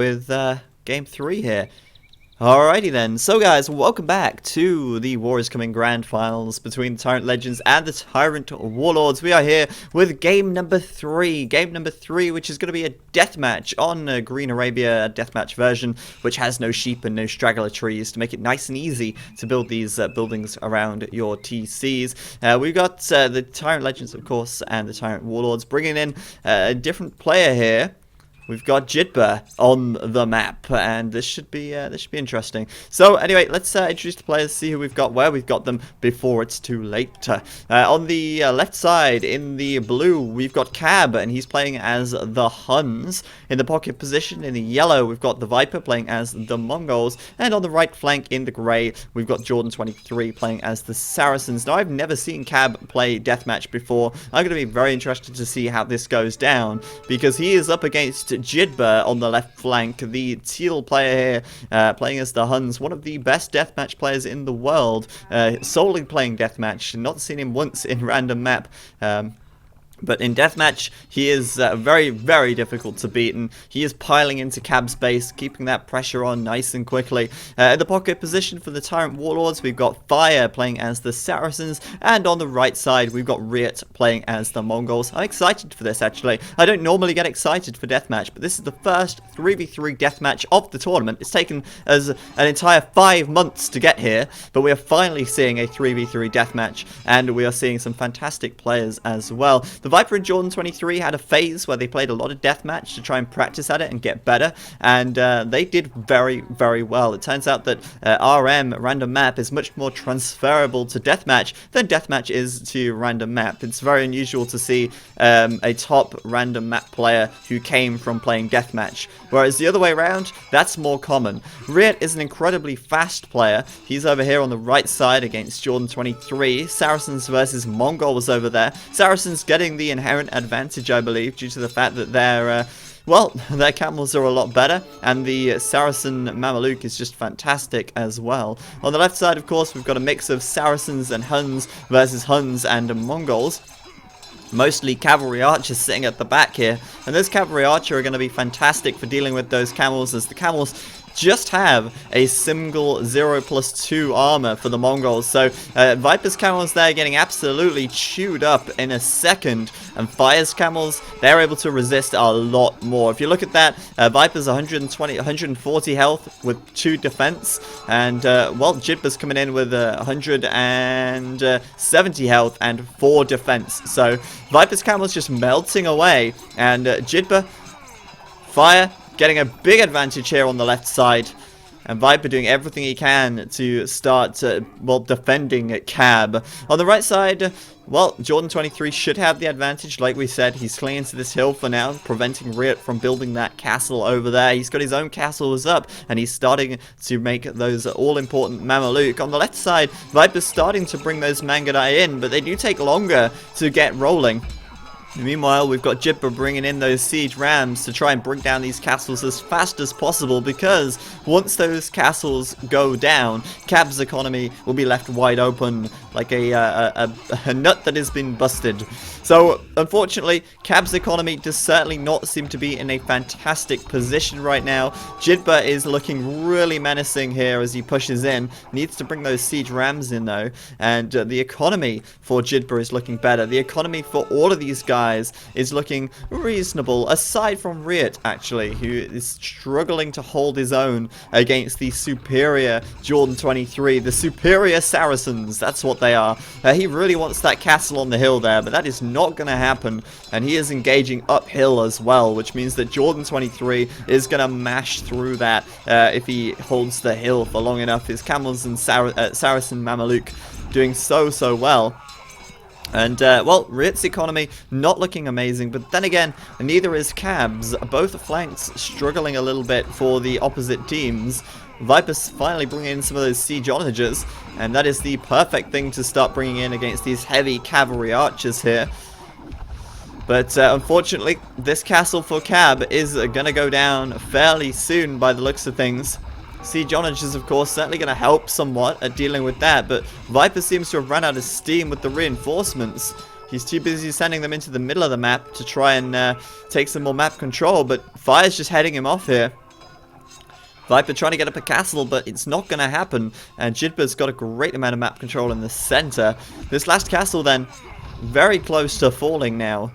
with game 3 here. Alrighty then, so guys, welcome back to the War is Coming Grand Finals between the Tyrant Legends and the Tyrant Warlords. We are here with game number 3, which is going to be a deathmatch on Green Arabia deathmatch version, which has no sheep and no straggler trees to make it nice and easy to build these buildings around your TCs. We've got the Tyrant Legends, of course, and the Tyrant Warlords bringing in a different player here. We've got Jitba on the map, and this should be interesting. So anyway, let's introduce the players, see who we've got, where we've got them before it's too late. On the left side, in the blue, we've got Cab, and he's playing as the Huns. In the pocket position, in the yellow, we've got the Viper playing as the Mongols, and on the right flank, in the grey, we've got Jordan 23 playing as the Saracens. Now, I've never seen Cab play deathmatch before. I'm going to be very interested to see how this goes down, because he is up against Jitba on the left flank, the teal player here, playing as the Huns, one of the best deathmatch players in the world, solely playing deathmatch. Not seen him once in random map. But in deathmatch, he is very, very difficult to beat, and he is piling into Cab's base, keeping that pressure on nice and quickly. In the pocket position for the Tyrant Warlords, we've got Fire playing as the Saracens, and on the right side, we've got Riot playing as the Mongols. I'm excited for this, actually. I don't normally get excited for deathmatch, but this is the first 3v3 deathmatch of the tournament. It's taken us an entire 5 months to get here, but we are finally seeing a 3v3 deathmatch, and we are seeing some fantastic players as well. The Viper and Jordan 23 had a phase where they played a lot of deathmatch to try and practice at it and get better, and they did very, very well. It turns out that RM, random map, is much more transferable to deathmatch than deathmatch is to random map. It's very unusual to see a top random map player who came from playing deathmatch, whereas the other way around, that's more common. Riot is an incredibly fast player. He's over here on the right side against Jordan 23. Saracens versus Mongols over there. Saracens getting the inherent advantage, I believe, due to the fact that they're well, their camels are a lot better, and the Saracen Mameluke is just fantastic as well. On the left side, of course, we've got a mix of Saracens and Huns versus Huns and Mongols. Mostly cavalry archers sitting at the back here, and those cavalry archers are going to be fantastic for dealing with those camels, as the camels just have a single 0+2 armor for the Mongols. So Viper's camels there getting absolutely chewed up in a second, and Fire's camels, they're able to resist a lot more. If you look at that, Viper's 140 health with 2 defense, and well, Jitba's coming in with 170 health and 4 defense. So Viper's camels just melting away, and Jitba, Fire getting a big advantage here on the left side, and Viper doing everything he can to start, well, defending Cab. On the right side, well, Jordan 23 should have the advantage. Like we said, he's clinging to this hill for now, preventing Riot from building that castle over there. He's got his own castles up, and he's starting to make those all-important Mameluke. On the left side, Viper's starting to bring those Mangudai in, but they do take longer to get rolling. Meanwhile, we've got Jitba bringing in those siege rams to try and bring down these castles as fast as possible, because once those castles go down, Cab's economy will be left wide open like a nut that has been busted. So, unfortunately, Cab's economy does certainly not seem to be in a fantastic position right now. Jitba is looking really menacing here as he pushes in. Needs to bring those siege rams in, though. And the economy for Jitba is looking better. The economy for all of these guys is looking reasonable, aside from Riot, actually, who is struggling to hold his own against the superior Jordan 23. The superior Saracens, that's what they are. He really wants that castle on the hill there, but that is not going to happen, and he is engaging uphill as well, which means that Jordan 23 is going to mash through that if he holds the hill for long enough. His camels and Saracen Mameluke doing so well. And, well, Riot's economy not looking amazing, but then again, neither is Cab's. Both flanks struggling a little bit for the opposite teams. Viper's finally bringing in some of those siege onagers, and that is the perfect thing to start bringing in against these heavy cavalry archers here. But unfortunately, this castle for Cab is going to go down fairly soon by the looks of things. Siege onagers, of course, certainly going to help somewhat at dealing with that, but Viper seems to have run out of steam with the reinforcements. He's too busy sending them into the middle of the map to try and take some more map control, but Fire's just heading him off here. Viper trying to get up a castle, but it's not going to happen. And Jidba's got a great amount of map control in the center. This last castle then, very close to falling now.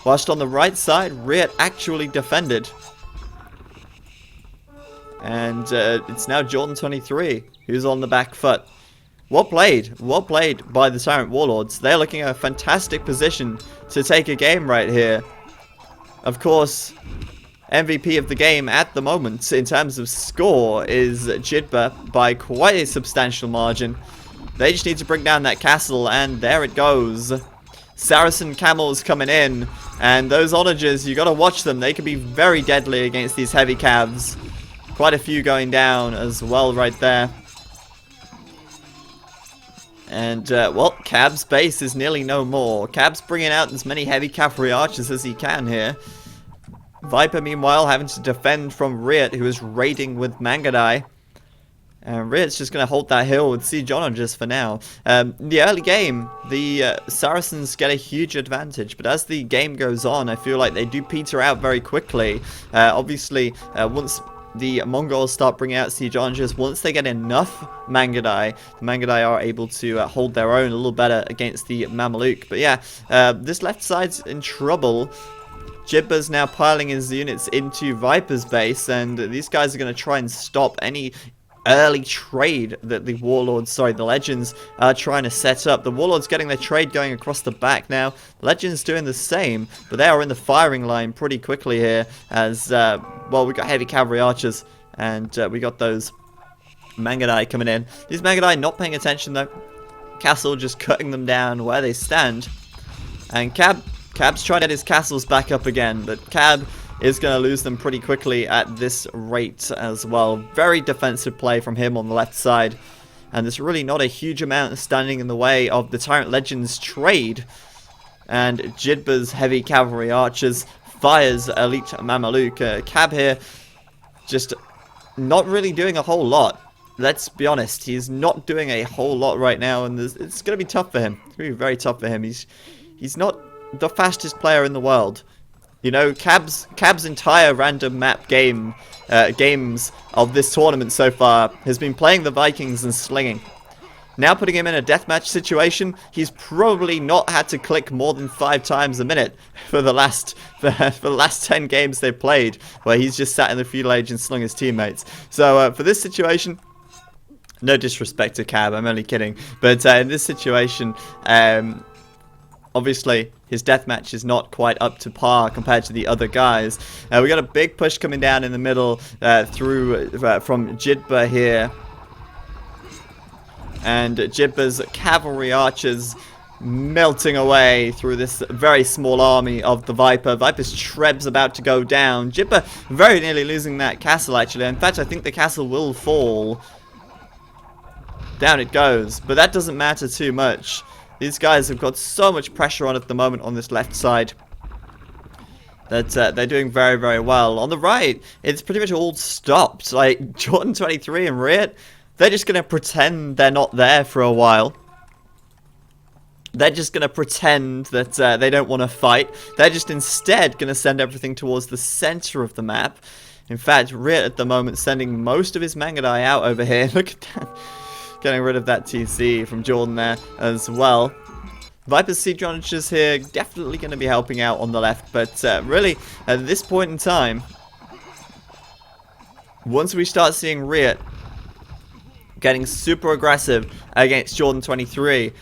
Whilst on the right side, Riot actually defended. And it's now Jordan 23 who's on the back foot. Well played by the Tyrant Warlords. They're looking at a fantastic position to take a game right here. Of course, MVP of the game at the moment in terms of score is Jidba by quite a substantial margin. They just need to bring down that castle, and there it goes. Saracen camels coming in, and those onagers, you gotta watch them. They can be very deadly against these heavy cavs. Quite a few going down as well right there. And, well, Cab's base is nearly no more. Cab's bringing out as many heavy cavalry archers as he can here. Viper, meanwhile, having to defend from Riot, who is raiding with Mangadai. And Riot's just going to hold that hill with Siege Onagers for now. In the early game, the Saracens get a huge advantage. But as the game goes on, I feel like they do peter out very quickly. Obviously, once the Mongols start bringing out Siege Onagers, once they get enough Mangadai, the Mangadai are able to hold their own a little better against the Mameluke. But yeah, this left side's in trouble. Jibba's now piling his units into Viper's base, and these guys are going to try and stop any early trade that the Warlords, the Legends are trying to set up. The Warlords getting their trade going across the back now. Legends doing the same, but they are in the firing line pretty quickly here as, well, we got heavy cavalry archers, and we got those Mangadai coming in. These Mangadai not paying attention though. Castle just cutting them down where they stand. And Cab's trying to get his castles back up again, but Cab is going to lose them pretty quickly at this rate as well. Very defensive play from him on the left side. And there's really not a huge amount standing in the way of the Tyrant Legends trade. And Jidba's heavy cavalry archers fires elite Mameluke. Cab here just not really doing a whole lot. Let's be honest, he's not doing a whole lot right now, and it's going to be tough for him. It's going to be very tough for him. He's not the fastest player in the world. You know, Cab's entire random map games of this tournament so far has been playing the Vikings and slinging. Now putting him in a deathmatch situation, he's probably not had to click more than 5 times a minute for the last 10 games they've played, where he's just sat in the feudal age and slung his teammates. So for this situation, no disrespect to Cab, I'm only kidding, but in this situation, obviously, his deathmatch is not quite up to par compared to the other guys. We got a big push coming down in the middle through from Jidba here. And Jidba's cavalry archers melting away through this very small army of the Viper. Viper's Treb's about to go down. Jidba very nearly losing that castle, actually. In fact, I think the castle will fall. Down it goes. But that doesn't matter too much. These guys have got so much pressure on at the moment on this left side that they're doing very, very well. On the right, it's pretty much all stopped. Like, Jordan 23 and Riot, they're just going to pretend they're not there for a while. They're just going to pretend that they don't want to fight. They're just instead going to send everything towards the center of the map. In fact, Riot at the moment sending most of his Mangadai out over here. Look at that. Getting rid of that TC from Jordan there as well. Viper's Siege Onagers here definitely going to be helping out on the left, but really, at this point in time, once we start seeing Riot getting super aggressive against Jordan 23,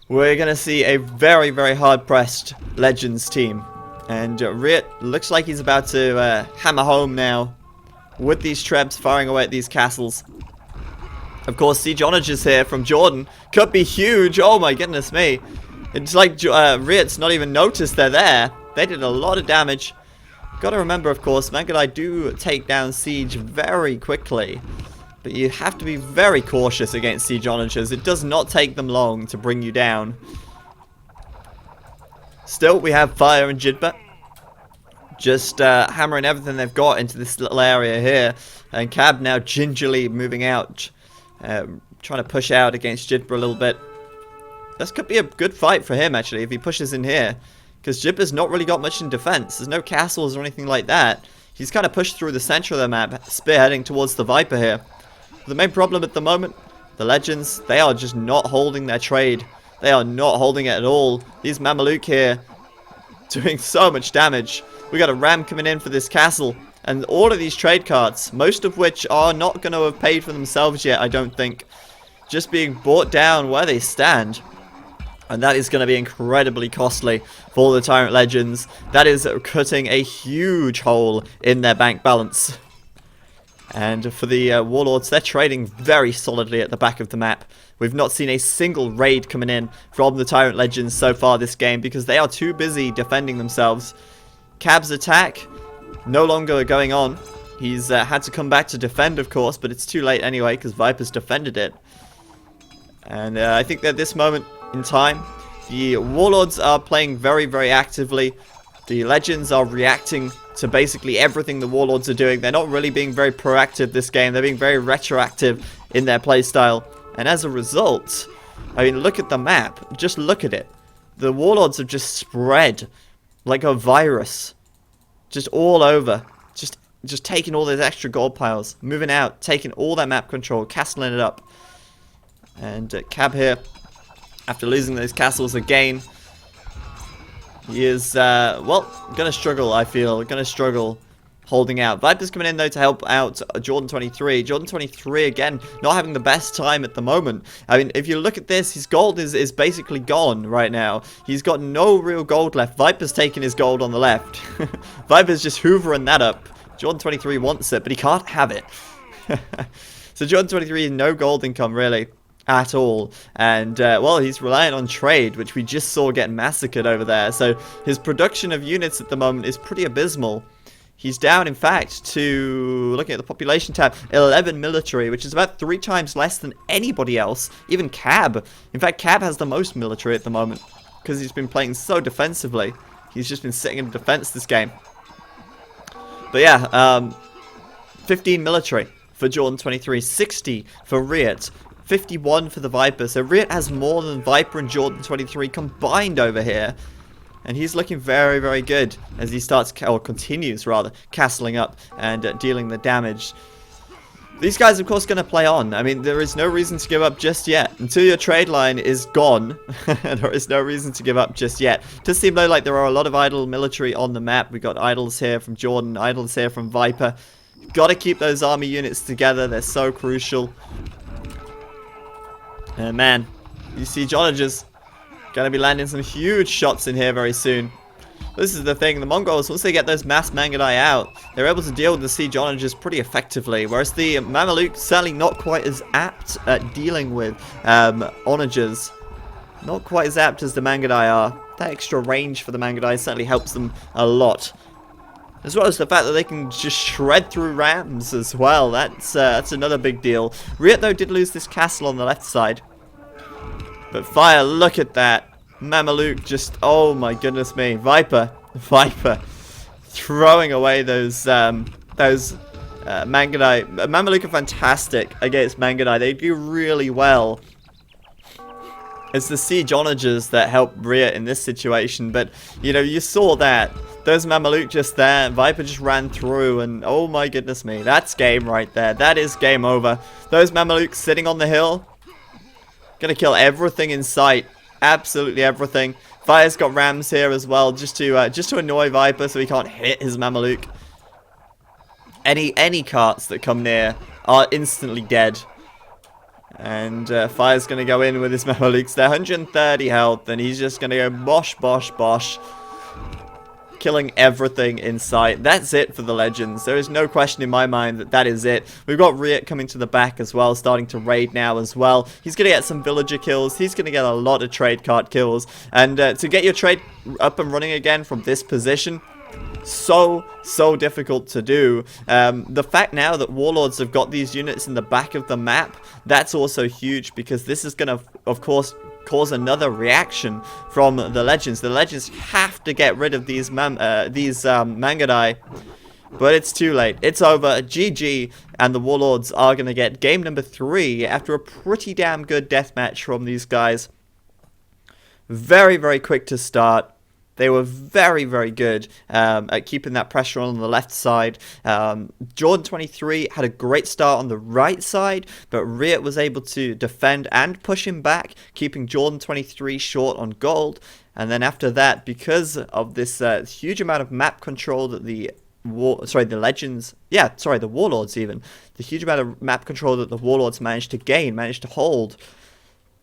we're going to see a very, very hard-pressed Legends team. And Riot looks like he's about to hammer home now with these Trebs firing away at these castles. Of course, Siege Onagers here from Jordan could be huge. Oh my goodness me. It's like Riot's not even noticed they're there. They did a lot of damage. Gotta remember, of course, Mangadai do take down Siege very quickly. But you have to be very cautious against Siege Onagers. It does not take them long to bring you down. Still, we have Fire and Jidba. Just hammering everything they've got into this little area here. And Cab now gingerly moving out. Trying to push out against Jidba a little bit. This could be a good fight for him, actually, if he pushes in here. Because Jidba's not really got much in defense. There's no castles or anything like that. He's kind of pushed through the center of the map, spearheading towards the Viper here. The main problem at the moment, the Legends, they are just not holding their trade. They are not holding it at all. These Mameluke here doing so much damage. We got a ram coming in for this castle. And all of these trade cards, most of which are not going to have paid for themselves yet, I don't think. Just being bought down where they stand. And that is going to be incredibly costly for the Tyrant Legends. That is cutting a huge hole in their bank balance. And for the Warlords, they're trading very solidly at the back of the map. We've not seen a single raid coming in from the Tyrant Legends so far this game because they are too busy defending themselves. Cab's attack, no longer going on. He's had to come back to defend, of course, but it's too late anyway because Viper's defended it. And I think that at this moment in time, the Warlords are playing very, very actively. The Legends are reacting to basically everything the Warlords are doing. They're not really being very proactive this game. They're being very retroactive in their playstyle. And as a result, I mean, look at the map. Just look at it. The Warlords have just spread like a virus. Just all over. Just taking all those extra gold piles. Moving out. Taking all that map control. Castling it up. And Cab here, after losing those castles again, he is, well, going to struggle, I feel. Going to struggle holding out. Viper's coming in, though, to help out Jordan 23. Jordan 23, again, not having the best time at the moment. I mean, if you look at this, his gold is basically gone right now. He's got no real gold left. Viper's taking his gold on the left. Viper's just hoovering that up. Jordan 23 wants it, but he can't have it. So Jordan 23 has no gold income, really. At all. And well, he's relying on trade, which we just saw get massacred over there. So his production of units at the moment is pretty abysmal. He's down, in fact, to, looking at the population tab, 11 military, which is about 3 times less than anybody else. Even Cab. In fact, Cab has the most military at the moment because he's been playing so defensively. He's just been sitting in defense this game. But yeah, 15 military for Jordan 23, 60 for Riot, 51 for the Viper. So Riot has more than Viper and Jordan 23 combined over here. And he's looking very, very good as he starts, or continues rather, castling up and dealing the damage. These guys, of course, going to play on. I mean, there is no reason to give up just yet. Until your trade line is gone, there is no reason to give up just yet. It does seem, though, like there are a lot of idle military on the map. We got idols here from Jordan, idols here from Viper. Got to keep those army units together. They're so crucial. And man, you see Jonagers going to be landing some huge shots in here very soon. This is the thing, the Mongols, once they get those mass Mangudai out, they're able to deal with the siege onagers pretty effectively, whereas the Mameluke certainly not quite as apt at dealing with onagers. Not quite as apt as the Mangudai are. That extra range for the Mangudai certainly helps them a lot. As well as the fact that they can just shred through rams as well. That's another big deal. Riot, though, did lose this castle on the left side. But fire, look at that. Mameluke just, oh my goodness me. Viper throwing away those Mangudai. Mameluke are fantastic against Mangudai. They do really well. It's the siege onagers that help Riot in this situation. But, you know, you saw that. Those Mameluke just there. Viper just ran through. And, oh my goodness me. That's game right there. That is game over. Those Mameluke sitting on the hill. Gonna kill everything in sight. Absolutely everything. Fire's got rams here as well, just to annoy Viper so he can't hit his Mameluke. Any carts that come near are instantly dead. And Fire's gonna go in with his Mamelukes. They're 130 health, and he's just gonna go bosh, bosh, bosh. Killing everything in sight. That's it for the Legends. There is no question in my mind that that is it. We've got Riot coming to the back as well, starting to raid now as well. He's going to get some villager kills. He's going to get a lot of trade cart kills. And to get your trade up and running again from this position, so difficult to do. The fact now that Warlords have got these units in the back of the map, that's also huge because this is going to, of course, cause another reaction from the Legends. The Legends have to get rid of these Mangudai, but it's too late. It's over. GG, and the Warlords are going to get game number 3 after a pretty damn good deathmatch from these guys. Very, very quick to start. They were very, very good at keeping that pressure on the left side. Jordan 23 had a great start on the right side, but Riot was able to defend and push him back, keeping Jordan 23 short on gold. And then after that, because of this huge amount of map control that the Warlords even, the huge amount of map control that the Warlords managed to hold,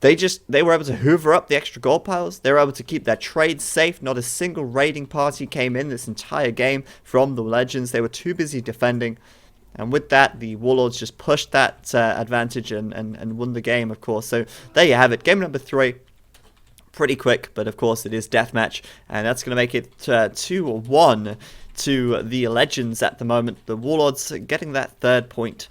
they were able to hoover up the extra gold piles. They were able to keep their trades safe. Not a single raiding party came in this entire game from the Legends. They were too busy defending. And with that, the Warlords just pushed that advantage and won the game, of course. So there you have it. Game number 3. Pretty quick, but of course it is deathmatch. And that's going to make it 2-1 to the Legends at the moment. The Warlords getting that 3rd point.